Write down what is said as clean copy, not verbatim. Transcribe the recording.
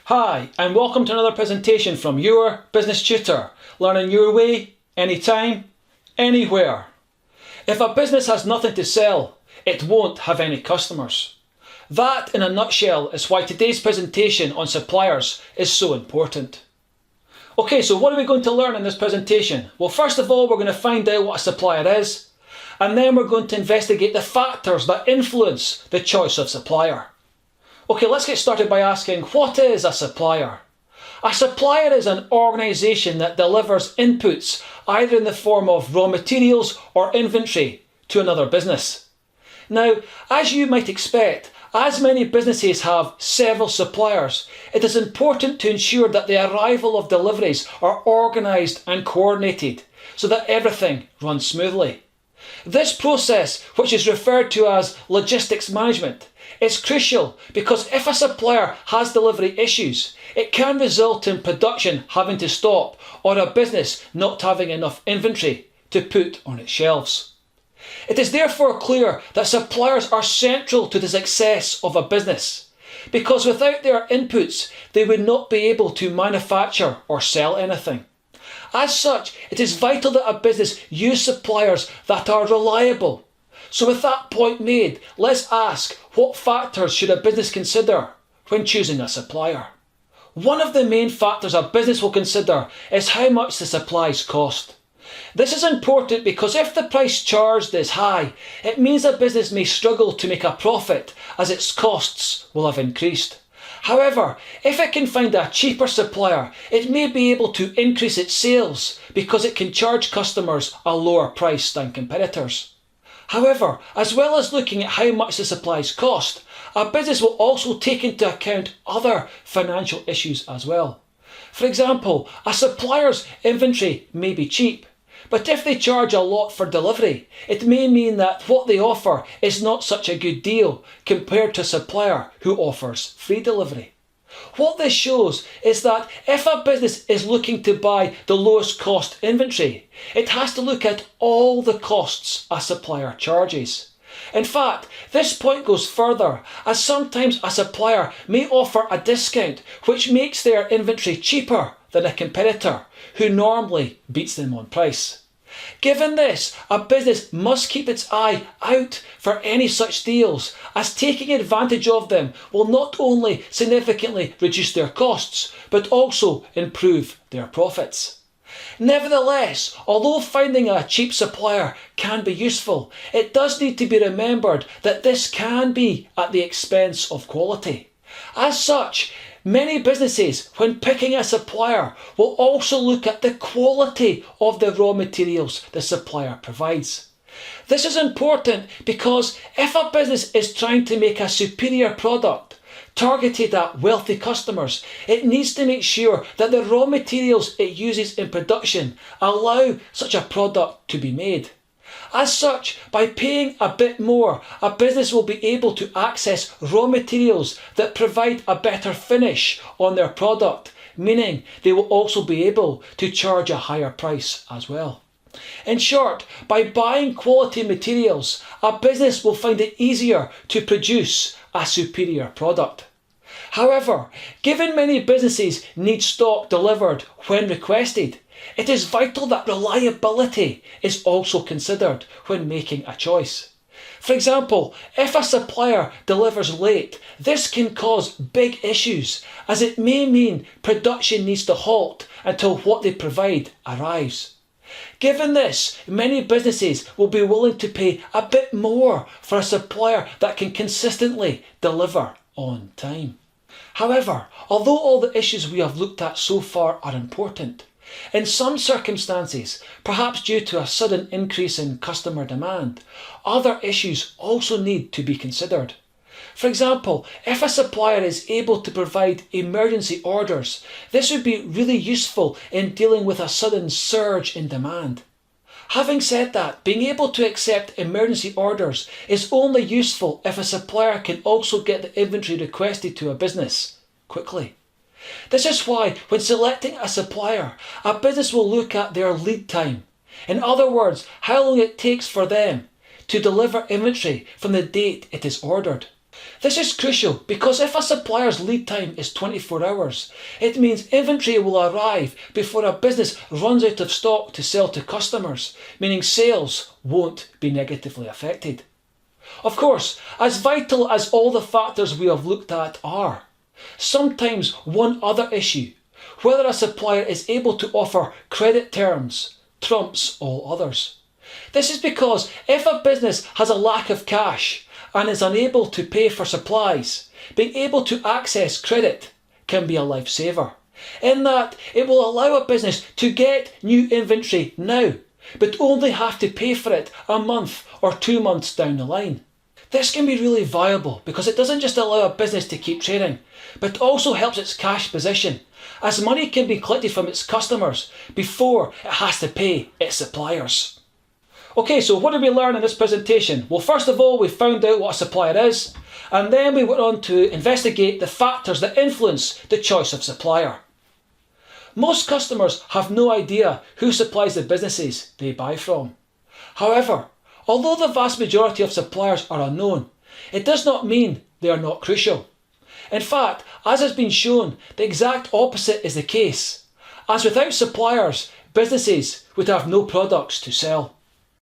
Hi, and welcome to another presentation from your business tutor, learning your way, anytime, anywhere. If a business has nothing to sell, it won't have any customers. That, in a nutshell, is why today's presentation on suppliers is so important. Okay, so what are we going to learn in this presentation? Well, first of all, we're going to find out what a supplier is, and then we're going to investigate the factors that influence the choice of supplier. Okay, let's get started by asking, what is a supplier? A supplier is an organisation that delivers inputs either in the form of raw materials or inventory to another business. Now, as you might expect, as many businesses have several suppliers, it is important to ensure that the arrival of deliveries are organised and coordinated so that everything runs smoothly. This process, which is referred to as logistics management, is crucial because if a supplier has delivery issues, it can result in production having to stop or a business not having enough inventory to put on its shelves. It is therefore clear that suppliers are central to the success of a business because without their inputs, they would not be able to manufacture or sell anything. As such, it is vital that a business use suppliers that are reliable. So with that point made, let's ask, what factors should a business consider when choosing a supplier? One of the main factors a business will consider is how much the supplies cost. This is important because if the price charged is high, it means a business may struggle to make a profit as its costs will have increased. However, if it can find a cheaper supplier, it may be able to increase its sales because it can charge customers a lower price than competitors. However, as well as looking at how much the supplies cost, a business will also take into account other financial issues as well. For example, a supplier's inventory may be cheap, but if they charge a lot for delivery, it may mean that what they offer is not such a good deal compared to a supplier who offers free delivery. What this shows is that if a business is looking to buy the lowest cost inventory, it has to look at all the costs a supplier charges. In fact, this point goes further, as sometimes a supplier may offer a discount which makes their inventory cheaper than a competitor who normally beats them on price. Given this, a business must keep its eye out for any such deals, as taking advantage of them will not only significantly reduce their costs, but also improve their profits. Nevertheless, although finding a cheap supplier can be useful, it does need to be remembered that this can be at the expense of quality. As such, many businesses, when picking a supplier, will also look at the quality of the raw materials the supplier provides. This is important because if a business is trying to make a superior product targeted at wealthy customers, it needs to make sure that the raw materials it uses in production allow such a product to be made. As such, by paying a bit more, a business will be able to access raw materials that provide a better finish on their product, meaning they will also be able to charge a higher price as well. In short, by buying quality materials, a business will find it easier to produce a superior product. However, given many businesses need stock delivered when requested, it is vital that reliability is also considered when making a choice. For example, if a supplier delivers late, this can cause big issues as it may mean production needs to halt until what they provide arrives. Given this, many businesses will be willing to pay a bit more for a supplier that can consistently deliver on time. However, although all the issues we have looked at so far are important, in some circumstances, perhaps due to a sudden increase in customer demand, other issues also need to be considered. For example, if a supplier is able to provide emergency orders, this would be really useful in dealing with a sudden surge in demand. Having said that, being able to accept emergency orders is only useful if a supplier can also get the inventory requested to a business quickly. This is why, when selecting a supplier, a business will look at their lead time. In other words, how long it takes for them to deliver inventory from the date it is ordered. This is crucial because if a supplier's lead time is 24 hours, it means inventory will arrive before a business runs out of stock to sell to customers, meaning sales won't be negatively affected. Of course, as vital as all the factors we have looked at are, sometimes one other issue, whether a supplier is able to offer credit terms, trumps all others. This is because if a business has a lack of cash and is unable to pay for supplies, being able to access credit can be a lifesaver, in that it will allow a business to get new inventory now, but only have to pay for it a month or 2 months down the line. This can be really viable because it doesn't just allow a business to keep trading, but also helps its cash position, as money can be collected from its customers before it has to pay its suppliers. Okay, so what did we learn in this presentation? Well, first of all, we found out what a supplier is, and then we went on to investigate the factors that influence the choice of supplier. Most customers have no idea who supplies the businesses they buy from. However, although the vast majority of suppliers are unknown, it does not mean they are not crucial. In fact, as has been shown, the exact opposite is the case, as without suppliers, businesses would have no products to sell.